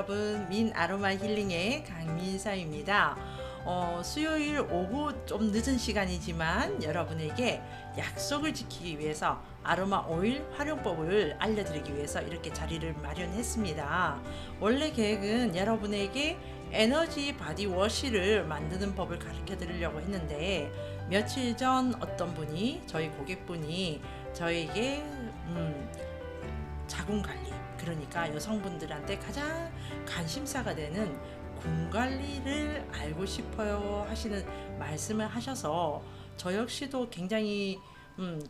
여러분, 민 아로마 힐링의 강민서입니다. 수요일 오후 좀 늦은 시간이지만 여러분에게 약속을 지키기 위해서 아로마 오일 활용법을 알려드리기 위해서 이렇게 자리를 마련했습니다. 원래 계획은 여러분에게 에너지 바디워시를 만드는 법을 가르쳐 드리려고 했는데, 며칠 전 어떤 분이, 저희 고객분이 저에게 자궁 관리, 그러니까 여성분들한테 가장 관심사가 되는 군 관리를 알고 싶어요 하시는 말씀을 하셔서, 저 역시도 굉장히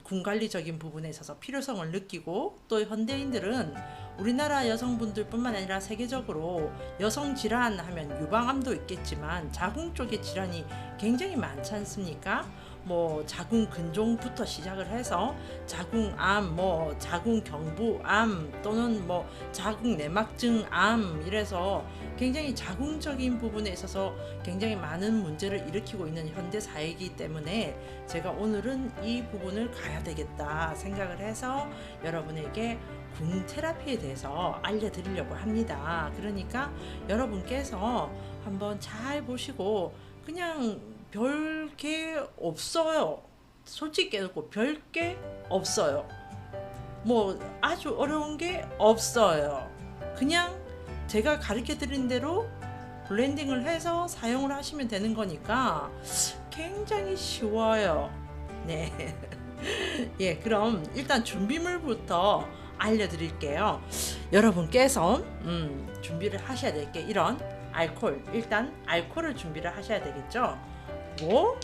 군 관리적인 부분에 있어서 필요성을 느끼고, 또 현대인들은 우리나라 여성분들뿐만 아니라 세계적으로 여성 질환 하면 유방암도 있겠지만 자궁 쪽의 질환이 굉장히 많지 않습니까? 뭐 자궁 근종부터 시작을 해서 자궁암, 뭐 자궁경부암, 또는 뭐 자궁 내막증암, 이래서 굉장히 자궁적인 부분에 있어서 굉장히 많은 문제를 일으키고 있는 현대 사회이기 때문에 제가 오늘은 이 부분을 가야 되겠다 생각을 해서 여러분에게 궁 테라피에 대해서 알려드리려고 합니다. 그러니까 여러분께서 한번 잘 보시고, 그냥 별게 없어요. 솔직히 깨놓고 별게 없어요. 뭐 아주 어려운 게 없어요. 그냥 제가 가르쳐 드린 대로 블렌딩을 해서 사용을 하시면 되는 거니까 굉장히 쉬워요. 네. 예, 그럼 일단 준비물부터 알려드릴게요. 여러분께서 준비를 하셔야 될 게, 이런 알코올, 일단 알코올을 준비를 하셔야 되겠죠. 뭐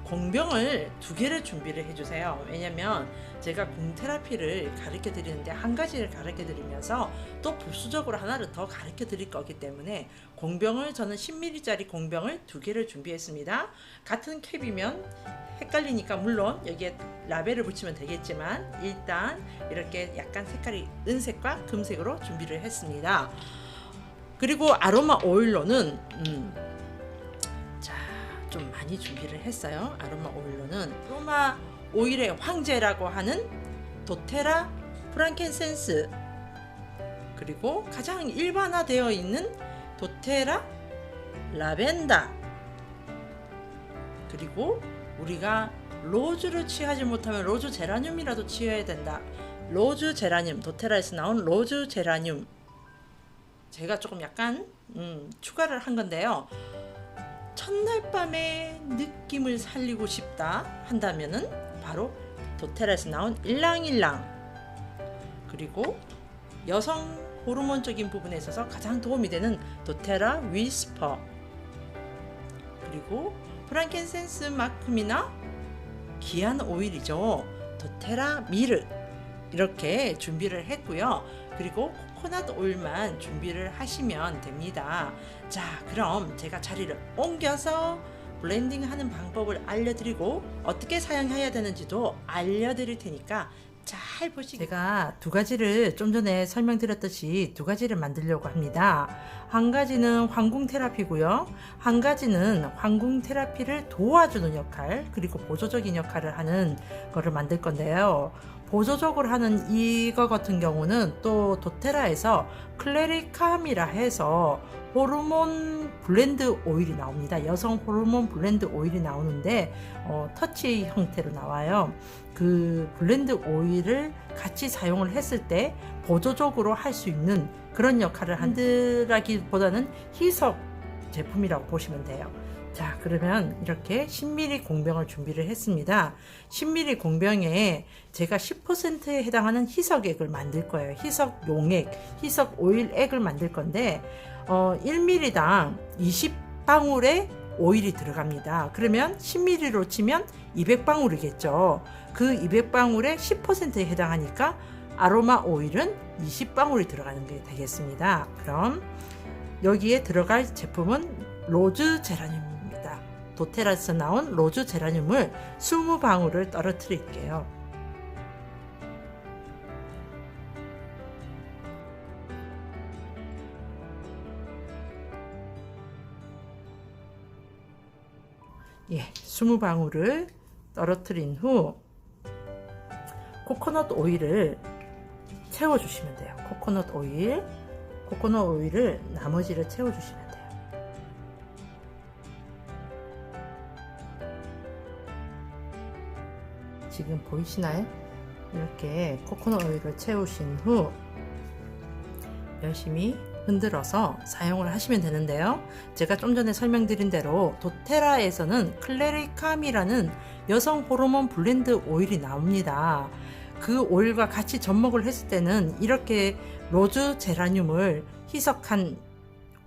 공병을 2개를 준비를 해주세요. 왜냐면 제가 공 테라피를 가르쳐 드리는데 한 가지를 가르쳐 드리면서 또 부수적으로 하나를 더 가르쳐 드릴 거기 때문에, 공병을 저는 10ml짜리 공병을 2개를 준비했습니다. 같은 캡이면 헷갈리니까 물론 여기에 라벨을 붙이면 되겠지만, 일단 이렇게 약간 색깔이 은색과 금색으로 준비를 했습니다. 그리고 아로마 오일로는 좀 많이 준비를 했어요. 아로마 오일로는 아로마 오일의 황제라고 하는 도테라 프랑켄센스, 그리고 가장 일반화되어 있는 도테라 라벤더, 그리고 우리가 로즈를 취하지 못하면 로즈 제라늄이라도 취해야 된다. 로즈 제라늄, 도테라에서 나온 로즈 제라늄, 제가 조금 약간 추가를 한 건데요. 첫날 밤의 느낌을 살리고 싶다 한다면은 바로 도테라에서 나온 일랑일랑, 그리고 여성 호르몬적인 부분에 있어서 가장 도움이 되는 도테라 위스퍼, 그리고 프랑켄센스만큼이나 귀한 오일이죠, 도테라 미르, 이렇게 준비를 했고요. 그리고 코코넛 오일만 준비를 하시면 됩니다. 자, 그럼 제가 자리를 옮겨서 블렌딩 하는 방법을 알려드리고 어떻게 사용해야 되는지도 알려드릴 테니까 잘 보시기. 제가 2가지를 좀 전에 설명드렸듯이 2가지를 만들려고 합니다. 한 가지는 황궁 테라피고요. 한 가지는 황궁 테라피를 도와주는 역할, 그리고 보조적인 역할을 하는 거를 만들 건데요. 보조적으로 하는 이거 같은 경우는 또 도테라에서 클레리캄이라 해서 호르몬 블렌드 오일이 나옵니다. 여성 호르몬 블렌드 오일이 나오는데 터치 형태로 나와요. 그 블렌드 오일을 같이 사용을 했을 때 보조적으로 할 수 있는 그런 역할을 한다기보다는 희석 제품이라고 보시면 돼요. 자, 그러면 이렇게 10ml 공병을 준비를 했습니다. 10ml 공병에 제가 10%에 해당하는 희석액을 만들 거예요. 희석 용액, 희석 오일액을 만들 건데 1ml당 20방울의 오일이 들어갑니다. 그러면 10ml로 치면 200방울이겠죠. 그 200방울에 10%에 해당하니까 아로마 오일은 20방울이 들어가는 게 되겠습니다. 그럼 여기에 들어갈 제품은 로즈 제라늄입니다. 도테라에서 나온 로즈 제라늄을 20방울을 떨어뜨릴게요. 예, 20방울을 떨어뜨린 후 코코넛 오일을 채워주시면 돼요. 코코넛 오일 코코넛 오일을 나머지를 채워주시면 돼요. 지금 보이시나요? 이렇게 코코넛 오일을 채우신 후 열심히 흔들어서 사용을 하시면 되는데요. 제가 좀 전에 설명드린 대로 도테라에서는 클레리캄이라는 여성 호르몬 블렌드 오일이 나옵니다. 그 오일과 같이 접목을 했을 때는 이렇게 로즈 제라늄을 희석한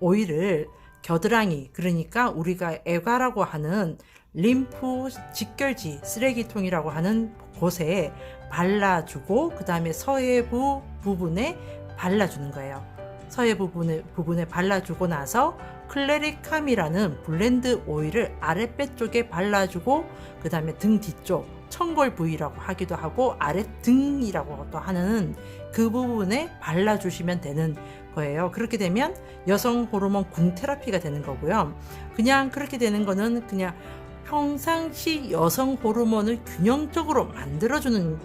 오일을 겨드랑이, 그러니까 우리가 애가라고 하는 림프 직결지 쓰레기통이라고 하는 곳에 발라주고 그 다음에 서해부 부분에 발라주는 거예요. 서해부 부분에 발라주고 나서 클레리캄이라는 블렌드 오일을 아랫배 쪽에 발라주고 그 다음에 등 뒤쪽 청골 부위라고 하기도 하고 아랫등이라고도 하는 그 부분에 발라주시면 되는 거예요. 그렇게 되면 여성 호르몬 궁 테라피가 되는 거고요. 그냥 그렇게 되는 거는 그냥 평상시 여성 호르몬을 균형적으로 만들어주는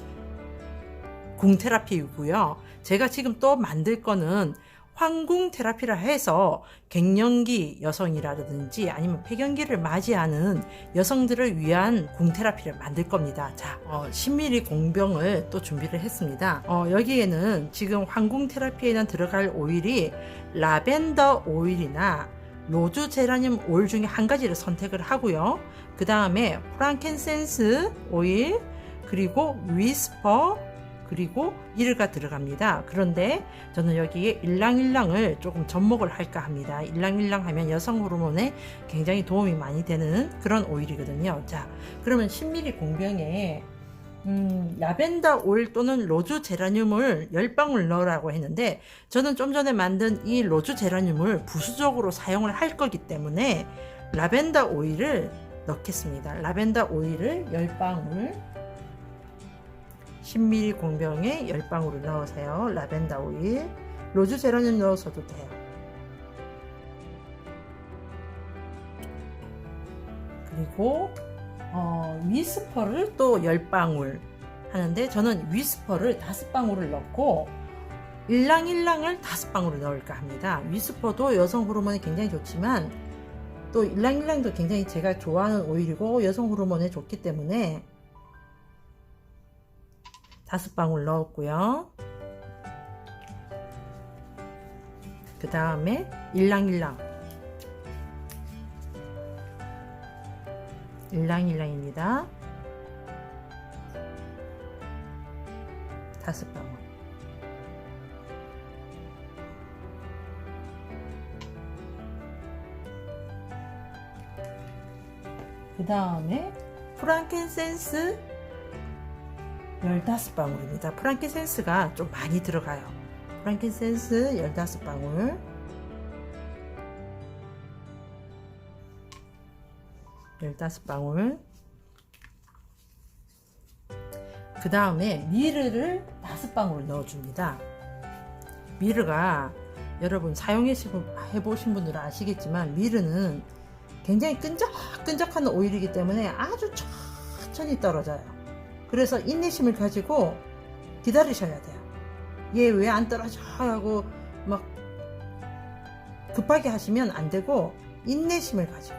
궁 테라피이고요. 제가 지금 또 만들 거는 황궁 테라피라 해서 갱년기 여성이라든지 아니면 폐경기를 맞이하는 여성들을 위한 궁 테라피를 만들 겁니다. 자, 10ml 공병을 또 준비를 했습니다. 여기에는 지금 황궁 테라피에는 들어갈 오일이 라벤더 오일이나 로즈 제라늄 오일 중에 한 가지를 선택을 하고요. 그 다음에 프랑켄센스 오일, 그리고 위스퍼, 그리고 일가 들어갑니다. 그런데 저는 여기에 일랑일랑을 조금 접목을 할까 합니다. 일랑일랑 하면 여성 호르몬에 굉장히 도움이 많이 되는 그런 오일이거든요. 자, 그러면 10ml 공병에 라벤더 오일 또는 로즈 제라늄을 10방울 넣으라고 했는데 저는 좀 전에 만든 이 로즈 제라늄을 부수적으로 사용을 할 거기 때문에 라벤더 오일을 넣겠습니다. 라벤더 오일을 10방울 10ml 공병에 10방울을 넣으세요. 라벤더 오일, 로즈 제라늄 넣어서도 돼요. 그리고 위스퍼를 또 10방울 하는데 저는 위스퍼를 5방울을 넣고 일랑일랑을 5방울을 넣을까 합니다. 위스퍼도 여성 호르몬에 굉장히 좋지만 또 일랑일랑도 굉장히 제가 좋아하는 오일이고 여성 호르몬에 좋기 때문에 5방울 넣었고요. 그 다음에 일랑일랑입니다. 5방울. 그 다음에 프랑켄센스 15방울입니다. 프랑켄센스가 좀 많이 들어가요. 프랑켄센스 15방울. 15방울. 그 다음에 미르를 5방울 넣어줍니다. 미르가 여러분 사용해보신 분들은 아시겠지만 미르는 굉장히 끈적끈적한 오일이기 때문에 아주 천천히 떨어져요. 그래서 인내심을 가지고 기다리셔야 돼요. 얘 왜 안 떨어져 하고 막 급하게 하시면 안 되고 인내심을 가지고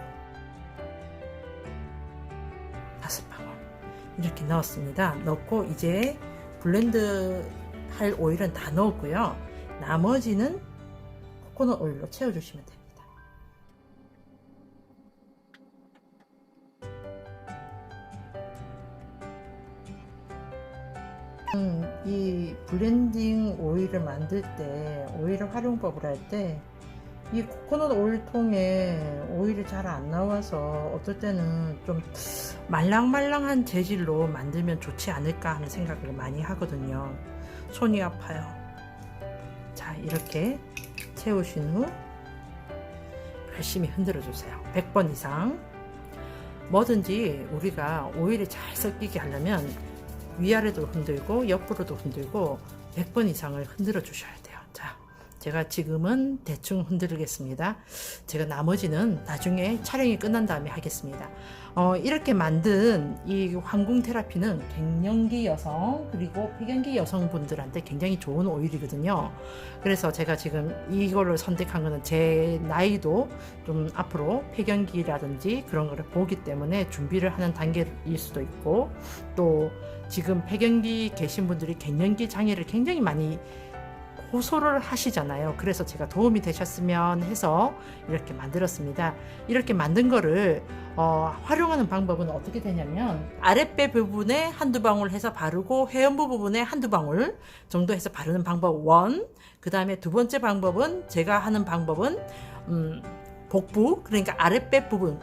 5방울 이렇게 넣었습니다. 넣고 이제 블렌드 할 오일은 다 넣었고요. 나머지는 코코넛 오일로 채워주시면 됩니다. 이 블렌딩 오일을 만들 때 오일 활용법을 할 때 이 코코넛 오일 통에 오일이 잘 안 나와서 어떨 때는 좀 말랑말랑한 재질로 만들면 좋지 않을까 하는 생각을 많이 하거든요. 손이 아파요. 자, 이렇게 채우신 후 열심히 흔들어 주세요. 100번 이상. 뭐든지 우리가 오일이 잘 섞이게 하려면 위아래도 흔들고 옆으로도 흔들고 100번 이상을 흔들어 주셔야 돼요. 자, 제가 지금은 대충 흔들겠습니다. 제가 나머지는 나중에 촬영이 끝난 다음에 하겠습니다. 이렇게 만든 이 황궁 테라피는 갱년기 여성 그리고 폐경기 여성분들한테 굉장히 좋은 오일이거든요. 그래서 제가 지금 이거를 선택한 거는 제 나이도 좀 앞으로 폐경기라든지 그런 거를 보기 때문에 준비를 하는 단계일 수도 있고, 또 지금 폐경기 계신 분들이 갱년기 장애를 굉장히 많이 호소를 하시잖아요. 그래서 제가 도움이 되셨으면 해서 이렇게 만들었습니다. 이렇게 만든 거를 활용하는 방법은 어떻게 되냐면, 아랫배 부분에 한두 방울 해서 바르고 회음부 부분에 한두 방울 정도 해서 바르는 방법 1. 그 다음에 두 번째 방법은, 제가 하는 방법은 복부, 그러니까 아랫배 부분,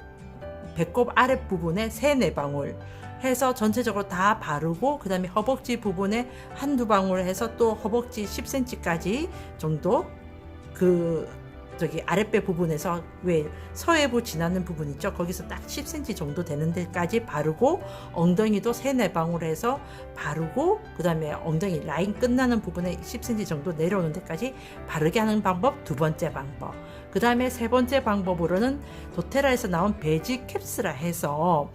배꼽 아랫부분에 3-4방울 해서 전체적으로 다 바르고, 그 다음에 허벅지 부분에 한두 방울 해서 또 허벅지 10cm까지 정도, 아랫배 부분에서 왜 서해부 지나는 부분 있죠? 거기서 딱 10cm 정도 되는 데까지 바르고, 엉덩이도 3-4방울 해서 바르고, 그 다음에 엉덩이 라인 끝나는 부분에 10cm 정도 내려오는 데까지 바르게 하는 방법, 두 번째 방법. 그 다음에 세 번째 방법으로는 도테라에서 나온 베지 캡스라 해서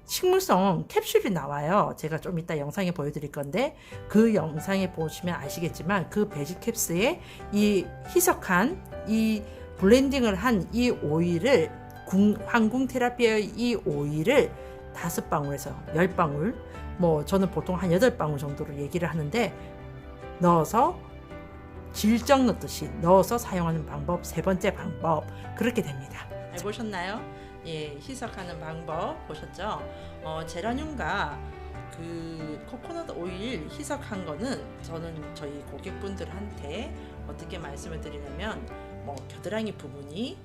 식물성 캡슐이 나와요. 제가 좀 이따 영상에 보여드릴 건데, 그 영상에 보시면 아시겠지만 그 베지 캡스에 이 희석한, 이 블렌딩을 한 이 오일을, 황궁 테라피의 이 오일을 5방울에서 10방울, 저는 보통 한 8방울 정도로 얘기를 하는데, 넣어서 질정 넣듯이 넣어서 사용하는 방법, 세 번째 방법, 그렇게 됩니다. 잘 보셨나요? 예, 희석하는 방법 보셨죠? 제라늄과 코코넛 오일 희석한 거는 저는 저희 고객분들한테 어떻게 말씀을 드리냐면, 겨드랑이 부분이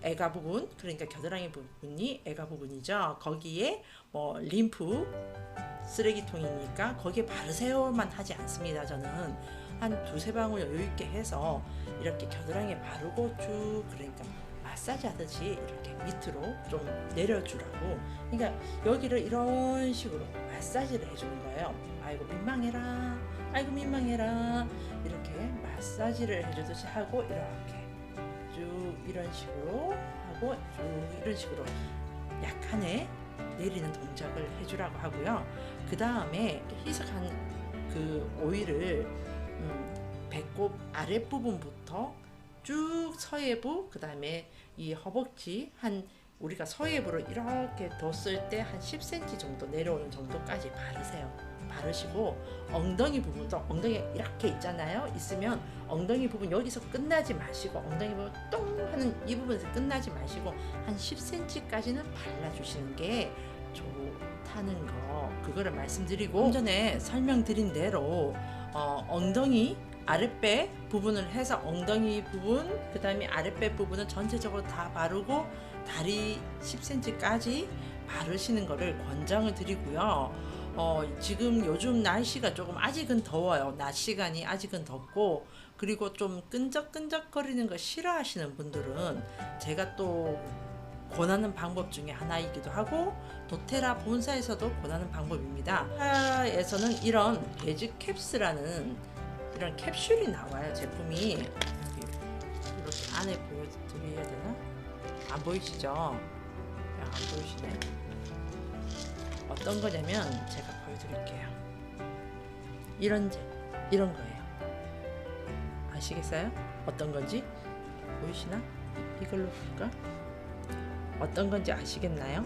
애가 부분, 그러니까 겨드랑이 부분이 애가 부분이죠. 거기에 림프 쓰레기통이니까 거기에 바르세요만 하지 않습니다. 저는 한 2-3방울 여유있게 해서 이렇게 겨드랑이에 바르고 쭉, 그러니까 마사지 하듯이 이렇게 밑으로 좀 내려주라고. 그러니까 여기를 이런 식으로 마사지를 해주는 거예요. 아이고 민망해라, 아이고 민망해라, 이렇게 마사지를 해주듯이 하고, 이렇게 쭉 이런 식으로 하고, 쭉 이런 식으로 약간의 내리는 동작을 해주라고 하고요. 그 다음에 희석한 그 오일을 배꼽 아랫부분부터 쭉 서해부, 그 다음에 이 허벅지 우리가 서해부를 이렇게 뒀을 때 한 10cm 정도 내려오는 정도까지 바르세요. 바르시고, 엉덩이 부분도, 엉덩이 이렇게 있잖아요. 있으면 엉덩이 부분 여기서 끝나지 마시고, 엉덩이 부분 똥 하는 이 부분에서 끝나지 마시고 한 10cm까지는 발라주시는 게 좋다는 거, 그거를 말씀드리고, 좀 전에 설명드린 대로 엉덩이 아랫배 부분을 해서 엉덩이 부분, 그 다음에 아랫배 부분은 전체적으로 다 바르고 다리 10cm까지 바르시는 거를 권장을 드리고요. 지금 요즘 날씨가 조금 아직은 더워요. 낮 시간이 아직은 덥고, 그리고 좀 끈적끈적거리는 거 싫어하시는 분들은 제가 또 권하는 방법 중에 하나이기도 하고, 도테라 본사에서도 권하는 방법입니다. 도테라에서는 이런 베지 캡스라는 이런 캡슐이 나와요. 제품이 이렇게 안에 보여드려야 되나? 안 보이시죠? 안 보이시네. 어떤 거냐면 제가 보여드릴게요. 이런 거예요. 아시겠어요? 어떤 건지 보이시나? 이걸로 볼까? 어떤 건지 아시겠나요?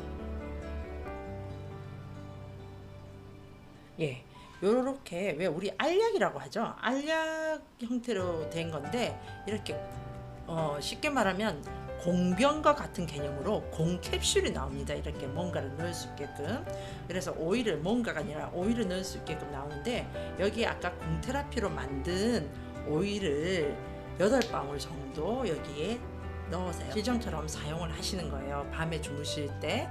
예, 요렇게, 왜 우리 알약이라고 하죠? 알약 형태로 된 건데, 이렇게 쉽게 말하면 공병과 같은 개념으로 공캡슐이 나옵니다. 이렇게 뭔가를 넣을 수 있게끔. 그래서 오일을, 뭔가가 아니라 오일을 넣을 수 있게끔 나오는데, 여기 아까 궁테라피로 만든 오일을 8방울 정도 여기에 넣으세요. 실정처럼 사용을 하시는 거예요. 밤에 주무실 때.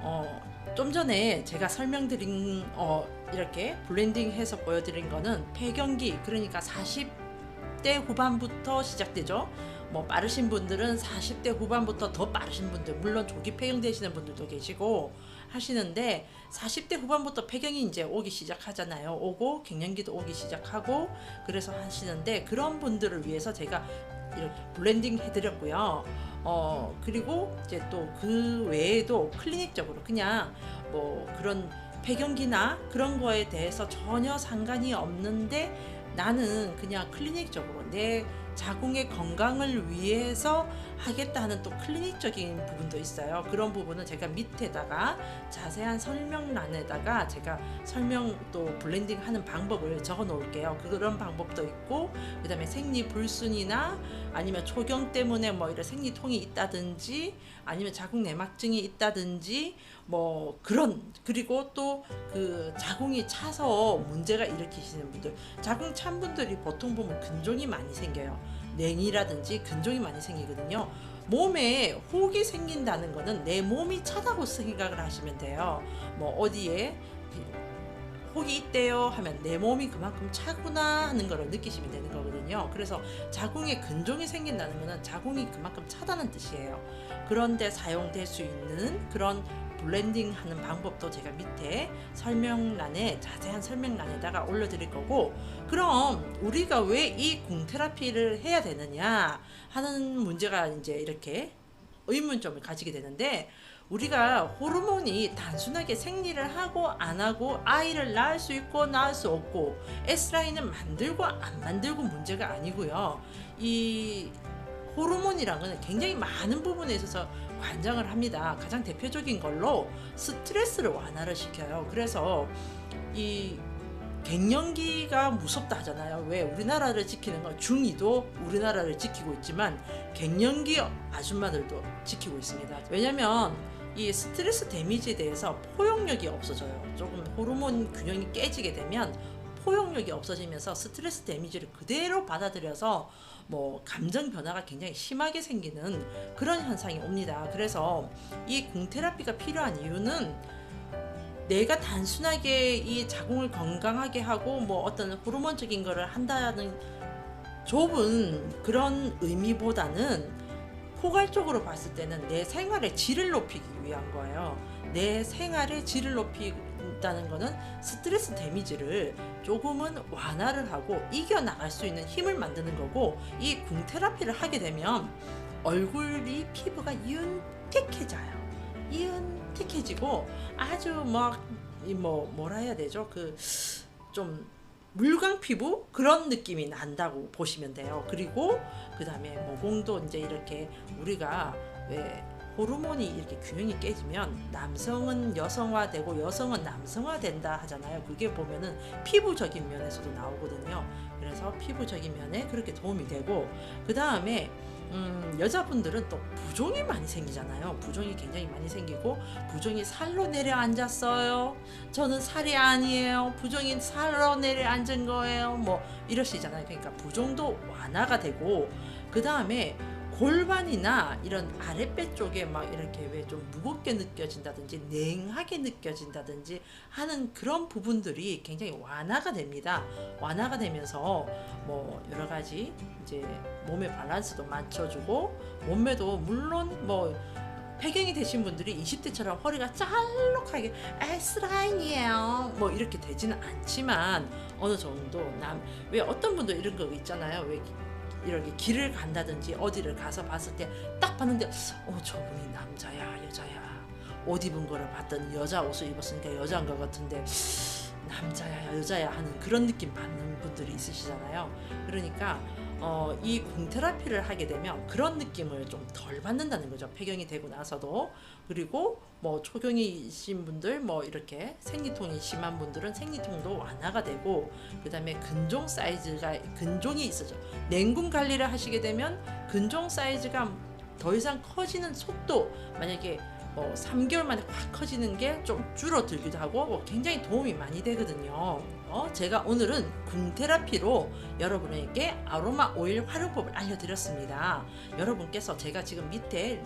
좀 전에 제가 설명드린 이렇게 블렌딩해서 보여드린 거는 폐경기, 그러니까 40대 후반부터 시작되죠. 빠르신 분들은 40대 후반부터 더 빠르신 분들, 물론 조기 폐경되시는 분들도 계시고 하시는데, 40대 후반부터 폐경이 이제 오기 시작하잖아요. 오고 갱년기도 오기 시작하고, 그래서 하시는데, 그런 분들을 위해서 제가 이렇게 블렌딩 해드렸고요. 그리고 이제 또 그 외에도 클리닉적으로 그냥 뭐 그런 폐경기나 그런 거에 대해서 전혀 상관이 없는데 나는 그냥 클리닉적으로 내 자궁의 건강을 위해서 하겠다는 또 클리닉적인 부분도 있어요. 그런 부분은 제가 밑에다가 자세한 설명란에다가 제가 설명 또 블렌딩 하는 방법을 적어 놓을게요. 그런 방법도 있고, 그 다음에 생리불순이나 아니면 초경 때문에 뭐 이런 생리통이 있다든지 아니면 자궁 내막증이 있다든지 뭐 그런, 그리고 또 그 자궁이 차서 문제가 일으키시는 분들, 자궁 찬 분들이 보통 보면 근종이 많이 생겨요. 냉이라든지 근종이 많이 생기거든요. 몸에 혹이 생긴다는 거는 내 몸이 차다고 생각을 하시면 돼요. 뭐 어디에 혹이 있대요 하면 내 몸이 그만큼 차구나 하는 걸 느끼시면 되는 거거든요. 그래서 자궁에 근종이 생긴다는 거는 자궁이 그만큼 차다는 뜻이에요. 그런데 사용될 수 있는 그런 블렌딩 하는 방법도 제가 밑에 설명란에, 자세한 설명란에다가 올려드릴 거고, 그럼 우리가 왜 이 궁테라피를 해야 되느냐 하는 문제가 이제 이렇게 의문점을 가지게 되는데, 우리가 호르몬이 단순하게 생리를 하고 안 하고 아이를 낳을 수 있고 낳을 수 없고 S라인을 만들고 안 만들고 문제가 아니고요. 이 호르몬이란 거는 굉장히 많은 부분에 있어서 관장을 합니다. 가장 대표적인 걸로 스트레스를 완화를 시켜요. 그래서 이 갱년기가 무섭다 하잖아요. 왜? 우리나라를 지키는 건 중이도 우리나라를 지키고 있지만 갱년기 아줌마들도 지키고 있습니다. 왜냐면 이 스트레스 데미지에 대해서 포용력이 없어져요. 조금 호르몬 균형이 깨지게 되면 포용력이 없어지면서 스트레스 데미지를 그대로 받아들여서 뭐 감정 변화가 굉장히 심하게 생기는 그런 현상이 옵니다. 그래서 이 궁테라피가 필요한 이유는 내가 단순하게 이 자궁을 건강하게 하고 뭐 어떤 호르몬적인 거를 한다는 좁은 그런 의미보다는 포괄적으로 봤을 때는 내 생활의 질을 높이기 위한 거예요. 내 생활의 질을 높인다는 거는 스트레스 데미지를 조금은 완화를 하고 이겨나갈 수 있는 힘을 만드는 거고, 이 궁테라피를 하게 되면 얼굴이 피부가 윤택해져요. 윤택해지고 아주 뭐라 해야 되죠? 그 좀 물광 피부 그런 느낌이 난다고 보시면 돼요. 그리고 그 다음에 모공도 이제 이렇게 우리가 왜 호르몬이 이렇게 균형이 깨지면 남성은 여성화되고 여성은 남성화된다 하잖아요. 그게 보면은 피부적인 면에서도 나오거든요. 그래서 피부적인 면에 그렇게 도움이 되고, 그 다음에 여자분들은 또 부종이 많이 생기잖아요. 부종이 굉장히 많이 생기고, 부종이 살로 내려앉았어요. 저는 살이 아니에요. 부종이 살로 내려앉은 거예요. 뭐 이러시잖아요. 그러니까 부종도 완화가 되고, 그 다음에 골반이나 이런 아랫배 쪽에 막 이렇게 왜 좀 무겁게 느껴진다든지 냉하게 느껴진다든지 하는 그런 부분들이 굉장히 완화가 됩니다. 완화가 되면서 뭐 여러 가지 이제 몸의 밸런스도 맞춰주고, 몸매도 물론 뭐 폐경이 되신 분들이 20대처럼 허리가 짤록하게 S라인이에요 뭐 이렇게 되지는 않지만 어느 정도 왜 어떤 분들 이런 거 있잖아요. 왜 이렇게 길을 간다든지 어디를 가서 봤을 때 딱 봤는데 저분이 남자야 여자야, 옷 입은 거를 봤더니 여자 옷을 입었으니까 여자인 것 같은데 남자야 여자야 하는 그런 느낌 받는 분들이 있으시잖아요. 그러니까 이 궁테라피를 하게 되면 그런 느낌을 좀 덜 받는다는 거죠. 폐경이 되고 나서도. 그리고 뭐 초경이신 분들, 뭐 이렇게 생리통이 심한 분들은 생리통도 완화가 되고, 그 다음에 근종이 있어져. 냉궁 관리를 하시게 되면 근종 사이즈가 더 이상 커지는 속도, 만약에 3개월 만에 확 커지는 게 좀 줄어들기도 하고 굉장히 도움이 많이 되거든요. 제가 오늘은 궁테라피로 여러분에게 아로마 오일 활용법을 알려드렸습니다. 여러분께서 제가 지금 밑에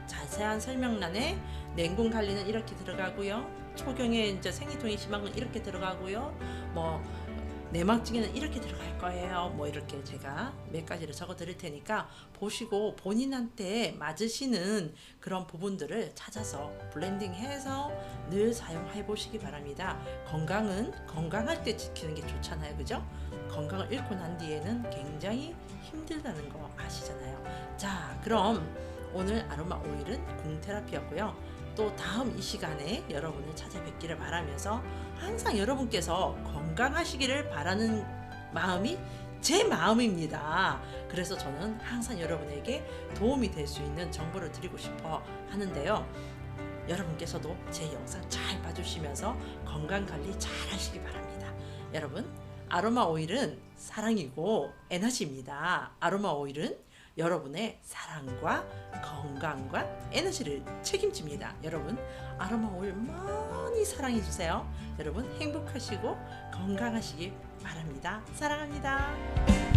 자세한 설명란에 냉궁 관리는 이렇게 들어가고요. 초경에 이제 생리통이 심한 건 이렇게 들어가고요. 뭐 내막증에는 이렇게 들어갈 거예요. 뭐 이렇게 제가 몇 가지를 적어 드릴 테니까 보시고 본인한테 맞으시는 그런 부분들을 찾아서 블렌딩해서 늘 사용해 보시기 바랍니다. 건강은 건강할 때 지키는 게 좋잖아요. 그죠? 건강을 잃고 난 뒤에는 굉장히 힘들다는 거 아시잖아요. 자, 그럼 오늘 아로마 오일은 궁테라피였고요. 또 다음 이 시간에 여러분을 찾아뵙기를 바라면서 항상 여러분께서 건강하시기를 바라는 마음이 제 마음입니다. 그래서 저는 항상 여러분에게 도움이 될 수 있는 정보를 드리고 싶어 하는데요. 여러분께서도 제 영상 잘 봐주시면서 건강관리 잘 하시기 바랍니다. 여러분, 아로마 오일은 사랑이고 에너지입니다. 아로마 오일은 여러분의 사랑과 건강과 에너지를 책임집니다. 여러분, 아로마 오일 많이 사랑해 주세요. 여러분, 행복하시고 건강하시기 바랍니다. 사랑합니다.